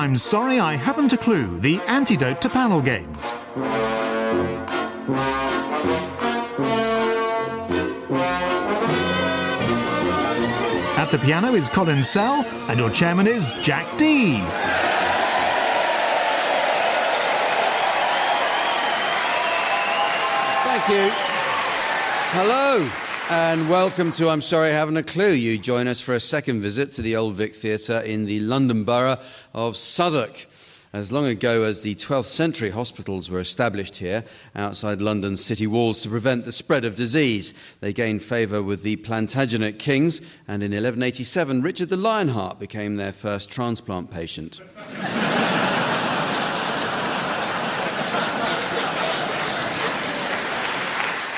I'm sorry I haven't a clue, the antidote to panel games. At the piano is Colin Sell, and your chairman is Jack Dee. Thank you. Hello, and welcome to I'm Sorry I Haven't a Clue. You join us for a second visit to the Old Vic Theatre in the London borough of Southwark. As long ago as the 12th century, hospitals were established here outside London's city walls to prevent the spread of disease. They gained favour with the Plantagenet kings, and in 1187 Richard the Lionheart became their first transplant patient.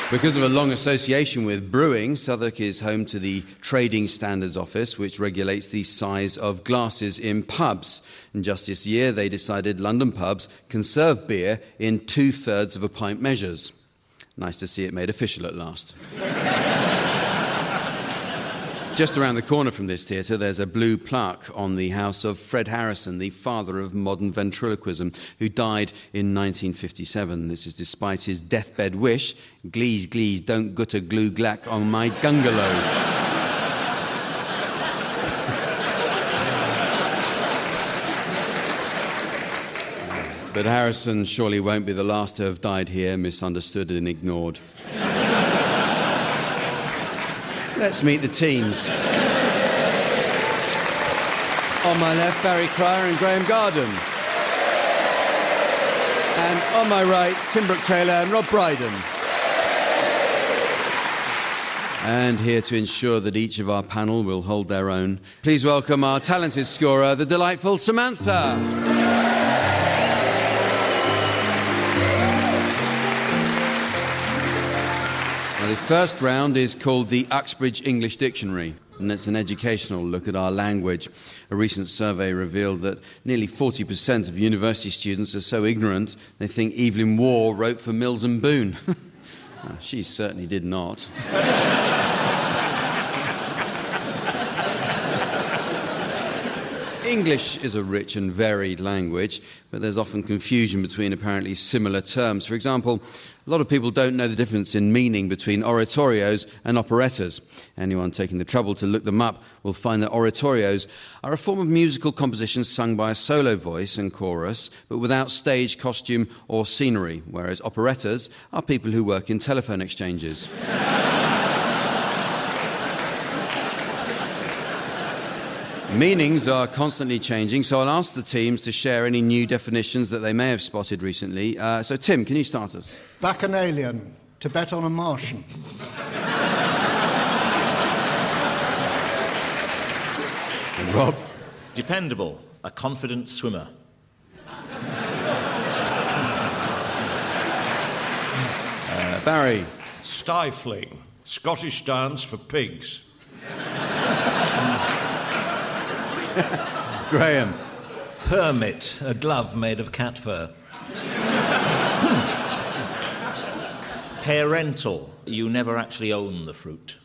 Because of a long association with brewing, Southwark is home to the Trading Standards Office, which regulates the size of glasses in pubs. And just this year, they decided London pubs can serve beer in 2/3 of a pint measures. Nice to see it made official at last. Just around the corner from this theatre, there's a blue plaque on the house of Fred Harrison, the father of modern ventriloquism, who died in 1957. This is despite his deathbed wish, "Glees, glees, don't gutter glue glack on my gungalow." But Harrison surely won't be the last to have died here, misunderstood and ignored. Let's meet the teams. On my left, Barry Cryer and Graham Garden. And on my right, Tim Brooke-Taylor and Rob Brydon. And here to ensure that each of our panel will hold their own, please welcome our talented scorer, the delightful Samantha. The first round is called the Axbridge English Dictionary, and it's an educational look at our language. A recent survey revealed that nearly 40% of university students are so ignorant they think Evelyn Waugh wrote for Mills and Boon. Well, she certainly did not. English is a rich and varied language, but there's often confusion between apparently similar terms. For example, a lot of people don't know the difference in meaning between oratorios and operettas. Anyone taking the trouble to look them up will find that oratorios are a form of musical composition sung by a solo voice and chorus, but without stage, costume or scenery, whereas operettas are people who work in telephone exchanges. Meanings are constantly changing, so I'll ask the teams to share any new definitions that they may have spotted recently. So, Tim, can you start us? Bacchanalian, to bet on a Martian. And Rob? Dependable, a confident swimmer. Barry? Stifling, Scottish dance for pigs. Graham? Permit, a glove made of cat fur. Parental, you never actually own the fruit.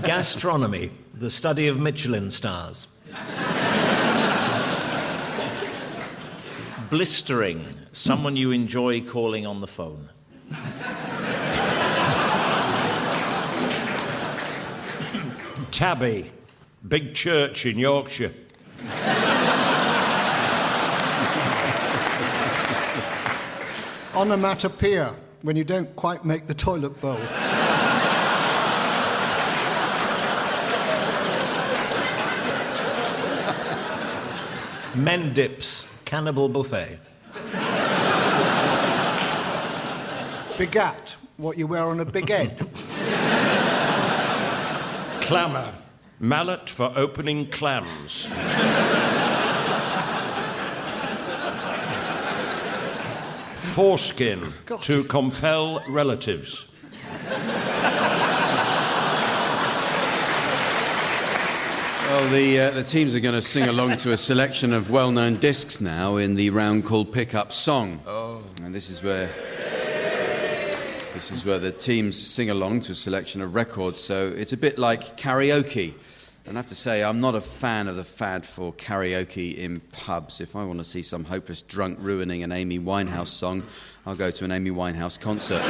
Gastronomy, the study of Michelin stars. Blistering, someone you enjoy calling on the phone. Tabby, big church in Yorkshire. Onomatopoeia, when you don't quite make the toilet bowl. Mendips, cannibal buffet. Begat, what you wear on a big head. Clamour, mallet for opening clams. Foreskin, to compel relatives. Well, the teams are going to sing along to a selection of well-known discs now in the round called Pick-Up Song. Oh. And this is where the teams sing along to a selection of records, so it's a bit like karaoke. And I have to say, I'm not a fan of the fad for karaoke in pubs. If I want to see some hopeless drunk ruining an Amy Winehouse song, I'll go to an Amy Winehouse concert.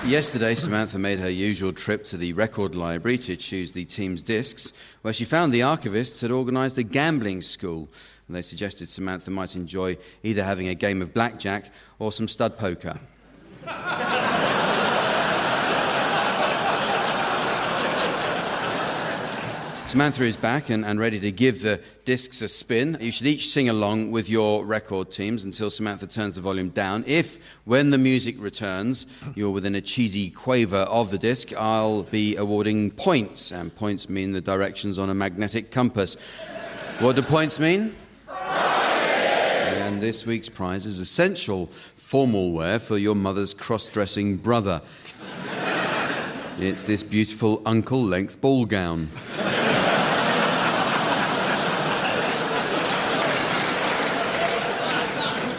Yesterday, Samantha made her usual trip to the record library to choose the team's discs, where she found the archivists had organised a gambling school, and they suggested Samantha might enjoy either having a game of blackjack or some stud poker. Samantha is back and ready to give the discs a spin. You should each sing along with your record teams until Samantha turns the volume down. If, when the music returns, you're within a cheesy quaver of the disc, I'll be awarding points. And points mean the directions on a magnetic compass. What do points mean? And this week's prize is essential formal wear for your mother's cross-dressing brother. It's this beautiful uncle-length ball gown.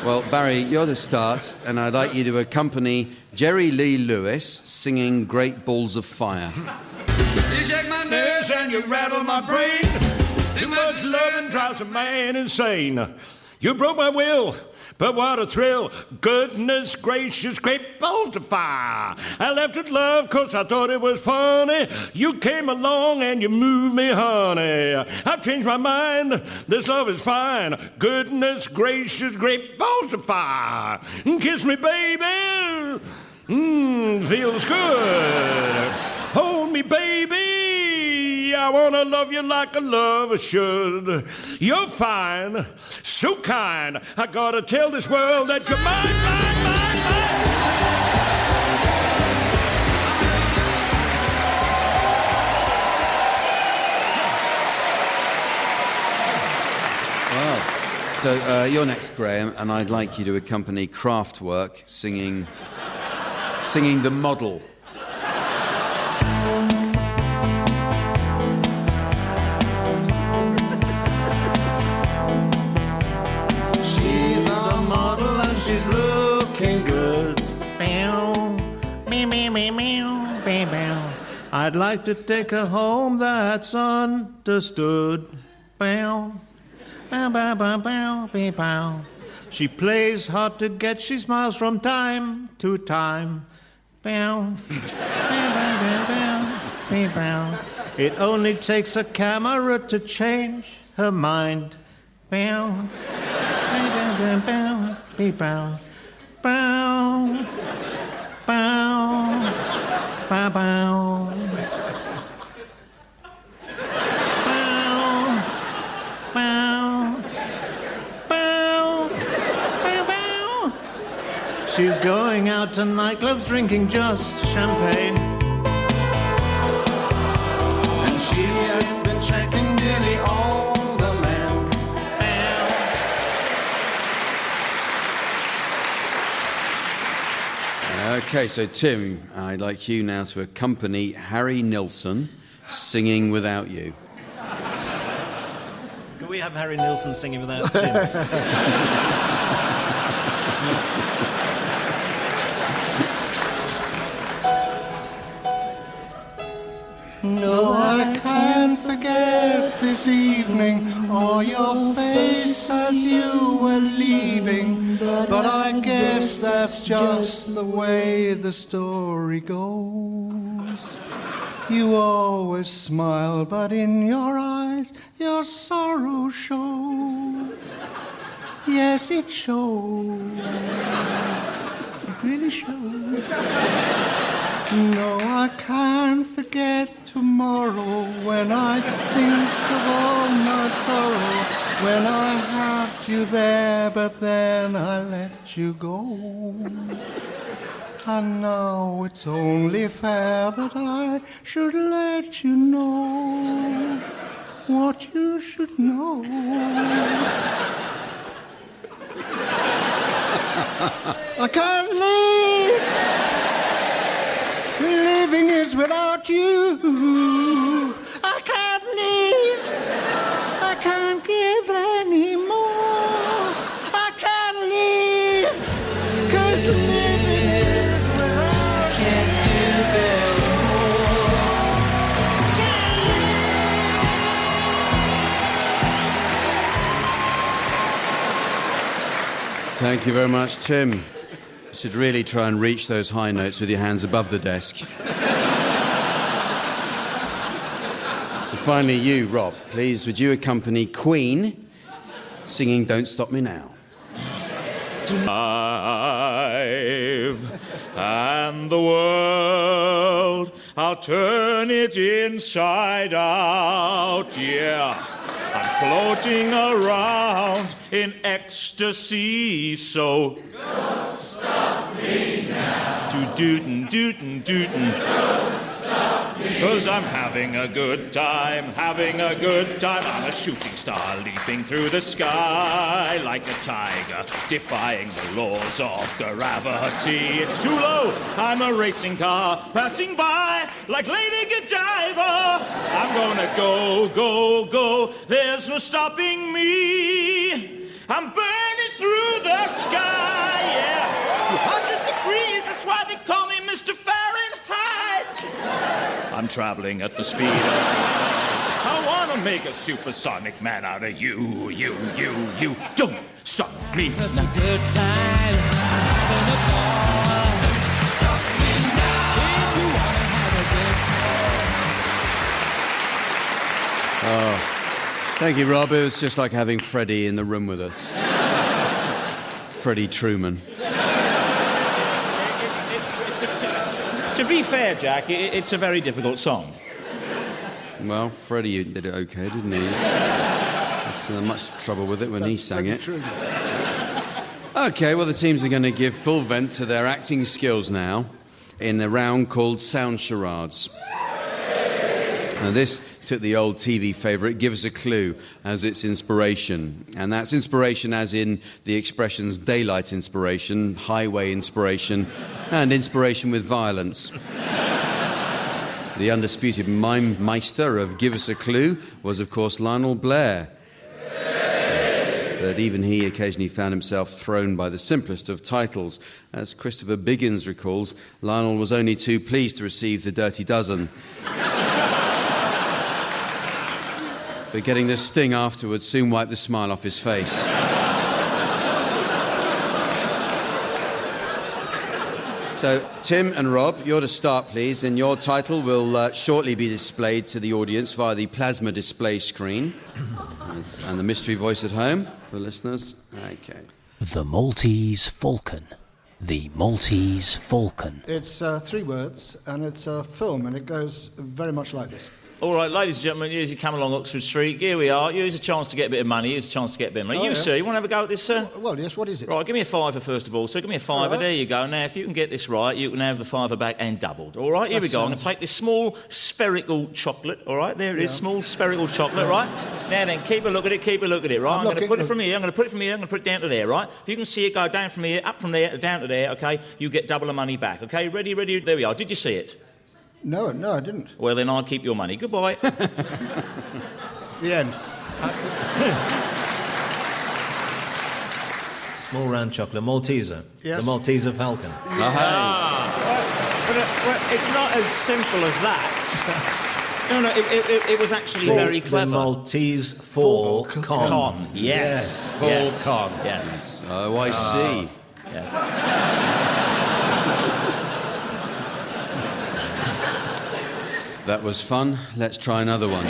Well, Barry, you're the start, and I'd like you to accompany Jerry Lee Lewis singing Great Balls of Fire. You shake my nerves and you rattle my brain. Too much loving drives a man insane. You broke my will, but what a thrill. Goodness gracious, great balls of fire. I left with love 'cause I thought it was funny. You came along and you moved me, honey. I've changed my mind, this love is fine. Goodness gracious, great balls of fire. Kiss me, baby. Feels good. Hold me, baby. I wanna love you like a lover should. You're fine, so kind. I gotta tell this world that you're mine, mine, mine, mine. Wow. So you're next, Graham, and I'd like you to accompany Kraftwerk singing The Model. She's looking good. I'd like to take her home, that's understood. She plays hard to get, she smiles from time to time. It only takes a camera to change her mind. She's going out to nightclubs drinking just champagne. And she has been checking nearly all the men. Okay, so Tim, I'd like you now to accompany Harry Nilsson singing Without You. Can we have Harry Nilsson singing without Tim? No, I can't forget this evening or your face as you were leaving, but I guess that's just the way the story goes. You always smile, but in your eyes your sorrow shows. Yes, it shows. It really shows. No, I can't forget tomorrow when I think of all my sorrow, when I had you there, but then I let you go. And now it's only fair that I should let you know what you should know. I can't live. Living is without you. I can't live. I can't give any more. I can't live. 'Cause living is without you. Thank you very much, Tim. You should really try and reach those high notes with your hands above the desk. So finally, you, Rob, please, would you accompany Queen singing Don't Stop Me Now? Alive, and the world, I'll turn it inside out, yeah. I'm floating around in ecstasy, so don't stop me now. Dootin', dootin', dootin'. Don't stop me. 'Cause I'm having a good time, having a good time. I'm a shooting star leaping through the sky like a tiger, defying the laws of gravity. It's too low. I'm a racing car passing by like Lady Godiva. I'm gonna go, go, go. There's no stopping me. I'm burning through the sky, yeah. 200 degrees, that's why they call me Mr. Fahrenheit. I'm traveling at the speed of light. I want to make a supersonic man out of you. You. Don't stop me. Such a good time, having a ball. Stop me now. If you want to have a good time. Oh, thank you, Rob. It was just like having Freddie in the room with us. Freddie Truman. To be fair, Jack, it's a very difficult song. Well, Freddie did it okay, didn't he? There's much trouble with it when he sang it. Okay, well, the teams are going to give full vent to their acting skills now in a round called Sound Charades. Now, this took the old TV favourite, Give Us a Clue, as its inspiration. And that's inspiration as in the expressions daylight inspiration, highway inspiration, and inspiration with violence. The undisputed mime meister of Give Us a Clue was, of course, Lionel Blair. But even he occasionally found himself thrown by the simplest of titles. As Christopher Biggins recalls, Lionel was only too pleased to receive the Dirty Dozen. But getting the sting afterwards soon wiped the smile off his face. So, Tim and Rob, you're to start, please, and your title will shortly be displayed to the audience via the plasma display screen. And the mystery voice at home, for listeners. Okay. The Maltese Falcon. The Maltese Falcon. It's 3 words, and it's a film, and it goes very much like this. All right, ladies and gentlemen, here's you come along Oxford Street. Here we are. Here's a chance to get a bit of money. Here's a chance to get a bit of money. Sir, you want to have a go at this, sir? Well, yes, what is it? Right, give me a fiver first of all. So give me a fiver. Right. There you go. Now, if you can get this right, you can have the fiver back and doubled. All right, here we go. I'm going to take this small spherical chocolate. All right, there it is, small spherical chocolate, right? Now then, keep a look at it, right? I'm going to put it from here, I'm going to put it from here, I'm going to put it down to there, right? If you can see it go down from here, up from there, down to there, okay, you get double the money back, okay? Ready, there we are. Did you see it? No, I didn't. Well, then I'll keep your money. Goodbye. The end. Small round chocolate, Malteser. Yes. The Malteser Falcon. Well, it's not as simple as that. No, it was actually very clever. The Maltese Falcon. Yes. Falcon. Yes. Oh, I see. Yes. That was fun. Let's try another one.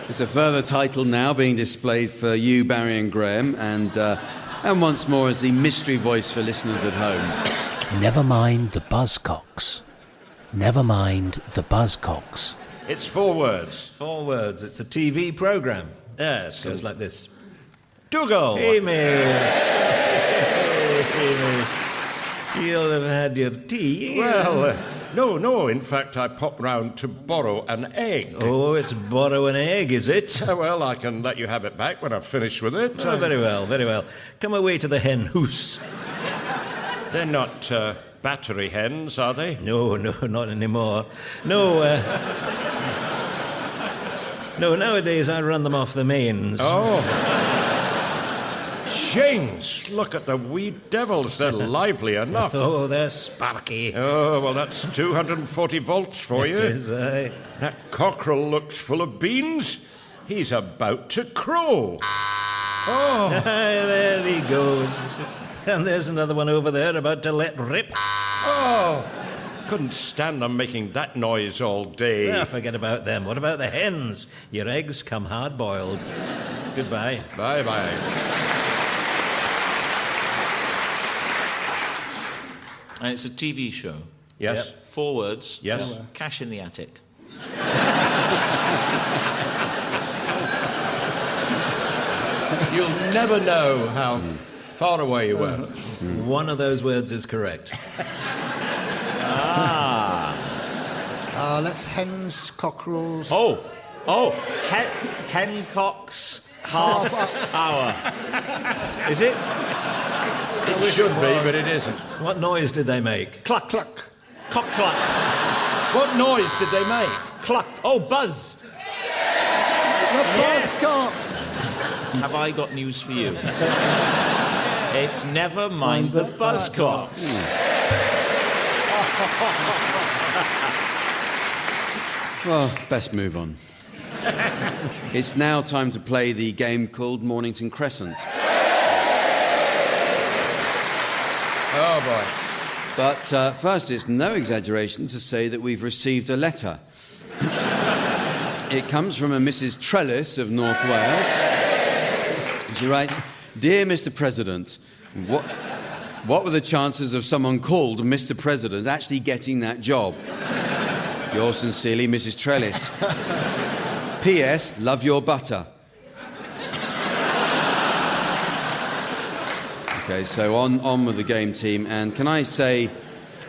It's a further title now being displayed for you, Barry and Graham, and once more as the mystery voice for listeners at home. Never mind the buzzcocks. Never mind the buzzcocks. It's 4 words. 4 words. It's a TV programme. Yes. Goes like this. Dougal. Amy. You'll have had your tea. Well, no. In fact, I popped round to borrow an egg. Oh, it's borrow an egg, is it? Well, I can let you have it back when I've finished with it. Oh, very well. Come away to the hen house. They're not battery hens, are they? No, not anymore. No, nowadays I run them off the mains. Oh. James, look at the wee devils. They're lively enough. Oh, they're sparky. Oh, well, that's 240 volts for you. It is, aye. That cockerel looks full of beans. He's about to crow. Oh, there he goes. And there's another one over there about to let rip. Oh, couldn't stand them making that noise all day. Ah, forget about them. What about the hens? Your eggs come hard-boiled. Goodbye. Bye-bye. And it's a TV show. Yes. Yep. 4 words. Yes. Cash in the attic. You'll never know how far away you were. One of those words is correct. Let's hens, cockerels. Hencock's half hour. Is it? It should be, but it isn't. What noise did they make? Cluck, cluck. Cock, cluck. What noise did they make? Cluck. Oh, buzz. Yes. Have I got news for you? It's never mind the buzzcocks. Well, best move on. It's now time to play the game called Mornington Crescent. Oh, boy. But first, it's no exaggeration to say that we've received a letter. It comes from a Mrs. Trellis of North Wales. She writes, "Dear Mr. President, what were the chances of someone called Mr. President actually getting that job? Yours sincerely, Mrs. Trellis. P.S. Love your butter." Okay, so on with the game, team. And can I say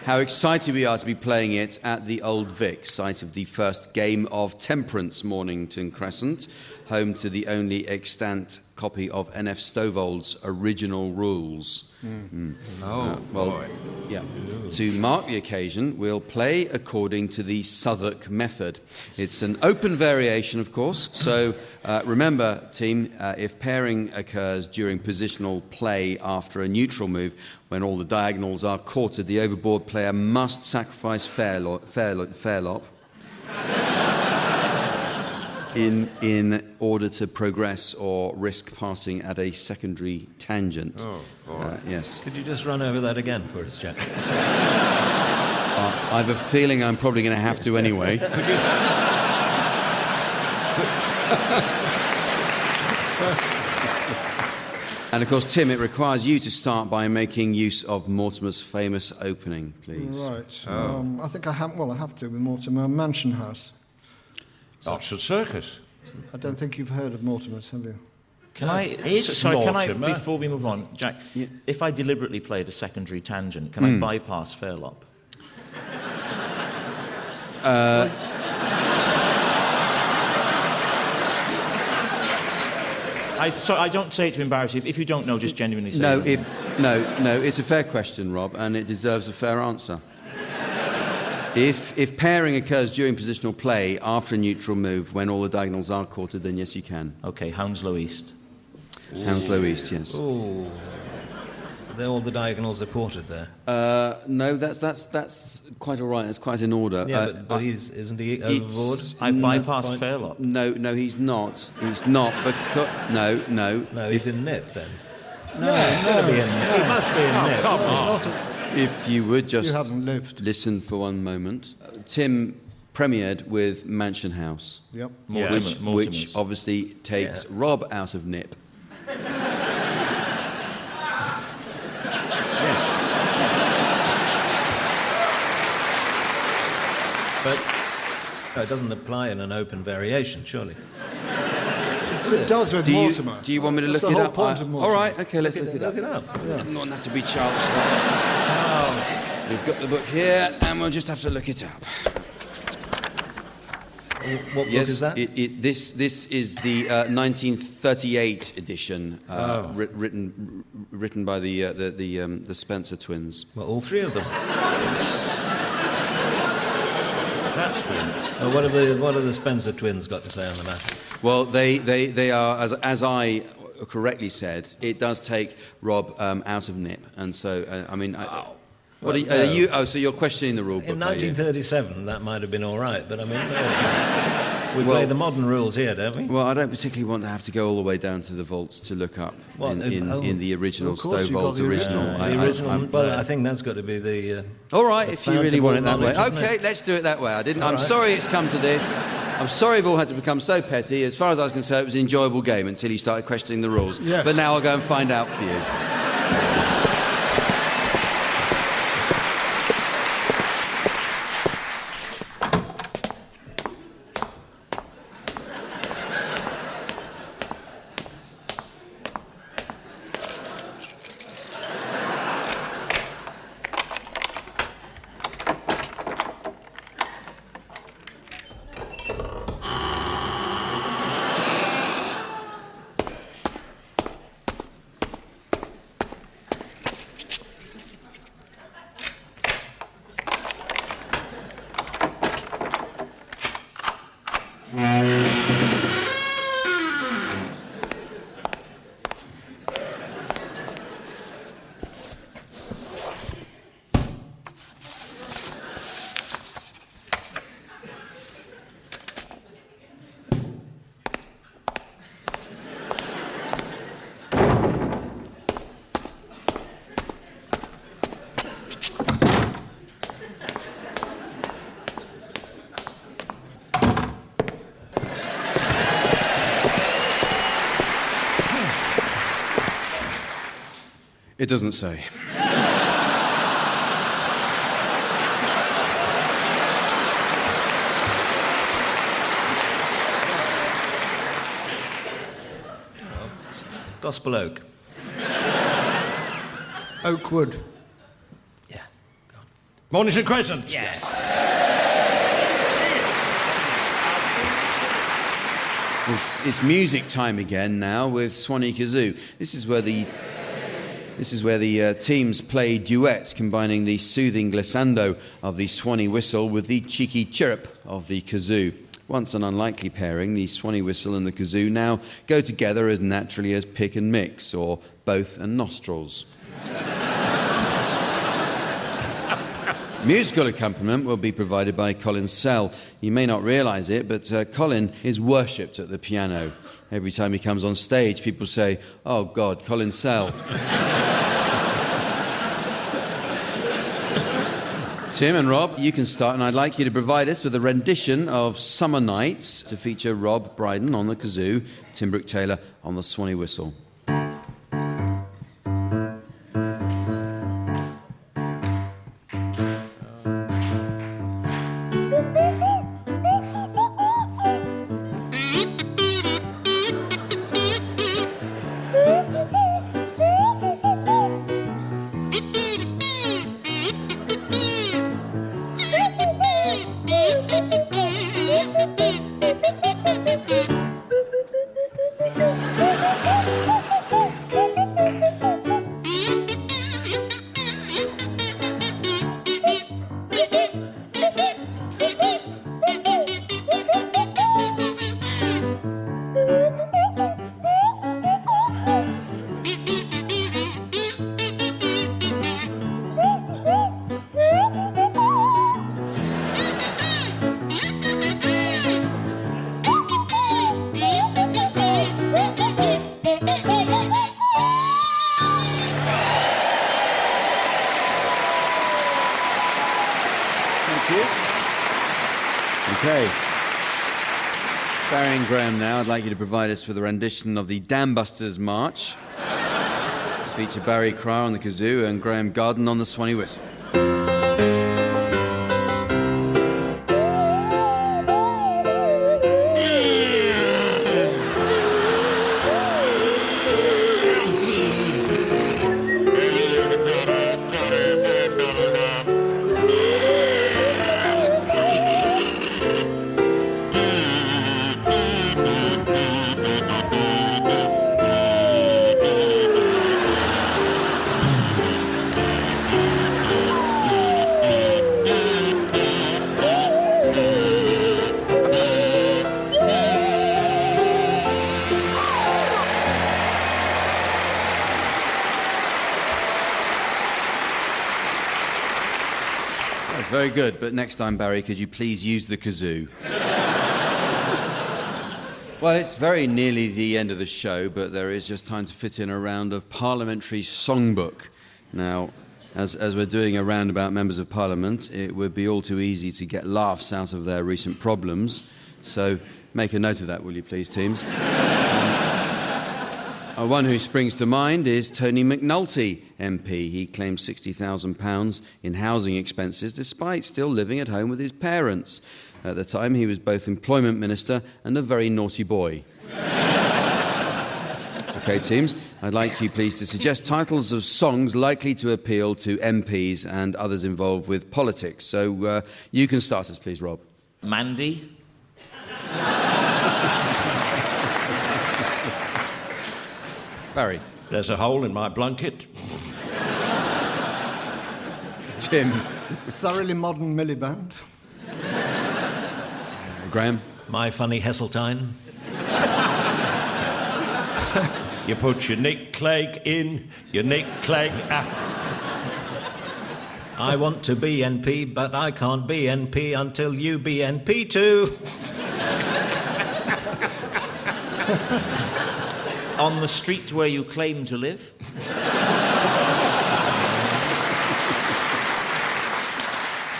how excited we are to be playing it at the Old Vic, site of the first Game of Temperance, Mornington Crescent, home to the only extant copy of N.F. Stovold's original rules. Boy. Yeah. To mark the occasion, we'll play according to the Southwark method. It's an open variation, of course, so remember, team, if pairing occurs during positional play after a neutral move, when all the diagonals are quartered, the overboard player must sacrifice fairlop in order to progress or risk passing at a secondary tangent. Oh, boy. Yes. Could you just run over that again for us, Jack? I have a feeling I'm probably going to have to anyway. And of course, Tim, it requires you to start by making use of Mortimer's famous opening, please. Right. I think I have. Well, I have to with Mortimer Mansion House. Oxford Circus. I don't think you've heard of Mortimer's, have you? Can I, Mortimer. before we move on, Jack, if I deliberately played a secondary tangent, can I bypass fairlop? I don't say it to embarrass you. If you don't know, just genuinely say it. No, it's a fair question, Rob, and it deserves a fair answer. If pairing occurs during positional play after a neutral move when all the diagonals are quartered, then yes, you can. Okay, Hounslow East. Hounslow East, yes. Oh, all the diagonals are quartered there. No, that's quite all right. It's quite in order. Yeah, but isn't he overboard? I bypassed fairlop. No, he's not. He's not. Because no. No, he's in nip then. No, he must be in nip. He must be in nip. Come on. If you would just You haven't lived. listen for one moment. Tim premiered with Mansion House, Yep. which Mortimer's. obviously takes Rob out of nip. Yes. But it doesn't apply in an open variation, surely. It does with Mortimer. Do you want me to That's look the it whole up? point of Mortimer. All right, okay, let's look it up. Look it up. I'm not that to be childish about this. We've got the book here, and we'll just have to look it up. What book is that? This is the 1938 edition, written by the Spencer twins. Well, all three of them. That's weird. Well, what have the Spencer twins got to say on the matter? Well, they are, as I correctly said, it does take Rob out of nip, and so what are you? Oh, so you're questioning the rule book? In 1937, that might have been all right, but I mean, We play the modern rules here, don't we? Well, I don't particularly want to have to go all the way down to the vaults to look up in the original Stowe Vaults original. I think that's got to be the... all right, if you really want it that way. Okay, it? let's do it that way. I'm sorry it's come to this. I'm sorry you've all had to become so petty. As far as I was concerned, it was an enjoyable game until you started questioning the rules. Yes. But now I'll go and find out for you. It doesn't say. Gospel Oak. Oakwood. Yeah. Go on. Mornington Crescent. Yes. It's music time again now with Swanee kazoo. This is where the teams play duets, combining the soothing glissando of the Swanee whistle with the cheeky chirp of the kazoo. Once an unlikely pairing, the Swanee whistle and the kazoo now go together as naturally as pick and mix, or both and nostrils. Musical accompaniment will be provided by Colin Sell. You may not realise it, but Colin is worshipped at the piano. Every time he comes on stage, people say, "Oh God, Colin Sell." Tim and Rob, you can start, and I'd like you to provide us with a rendition of Summer Nights to feature Rob Brydon on the kazoo, Tim Brooke-Taylor on the Swanee whistle. Okay. Barry and Graham now, I'd like you to provide us with a rendition of the Dam Busters March to feature Barry Cryer on the kazoo and Graham Garden on the Swanee whistle. Very good, but next time, Barry, could you please use the kazoo? Well, it's very nearly the end of the show, but there is just time to fit in a round of Parliamentary songbook. Now, as we're doing a round about members of Parliament, it would be all too easy to get laughs out of their recent problems. So make a note of that, will you please, teams? One who springs to mind is Tony McNulty, MP. He claimed £60,000 in housing expenses despite still living at home with his parents. At the time, he was both Employment Minister and a very naughty boy. OK, teams, I'd like you please to suggest titles of songs likely to appeal to MPs and others involved with politics. So you can start us, please, Rob. Mandy. Barry. There's a hole in my blanket. Tim. Thoroughly Modern Miliband. Graham. My Funny Heseltine. You put your Nick Clegg in, your Nick Clegg out. I want to be NP, but I can't be NP until you be NP too. On the street where you claim to live.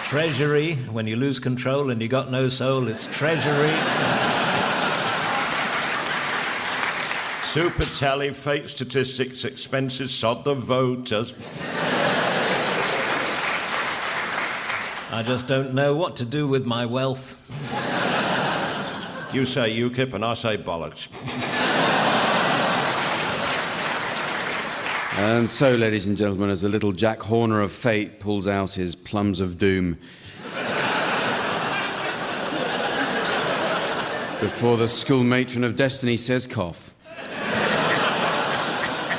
Treasury, when you lose control and you got no soul, it's Treasury. Super tally, fake statistics, expenses, sod the voters. I just don't know what to do with my wealth. You say UKIP and I say bollocks. And so, ladies and gentlemen, as the little Jack Horner of fate pulls out his plums of doom before the school matron of destiny says cough.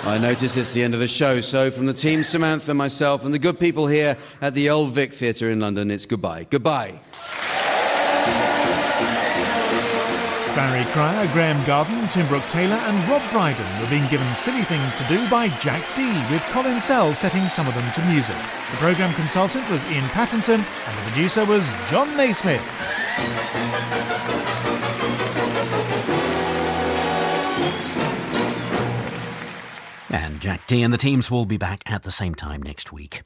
I notice it's the end of the show, so from the team, Samantha, myself, and the good people here at the Old Vic Theatre in London, it's goodbye. Goodbye. Barry Cryer, Graham Garden, Tim Brooke-Taylor and Rob Brydon were being given silly things to do by Jack Dee, with Colin Sell setting some of them to music. The programme consultant was Ian Pattinson and the producer was John Naismith. And Jack Dee and the teams will be back at the same time next week.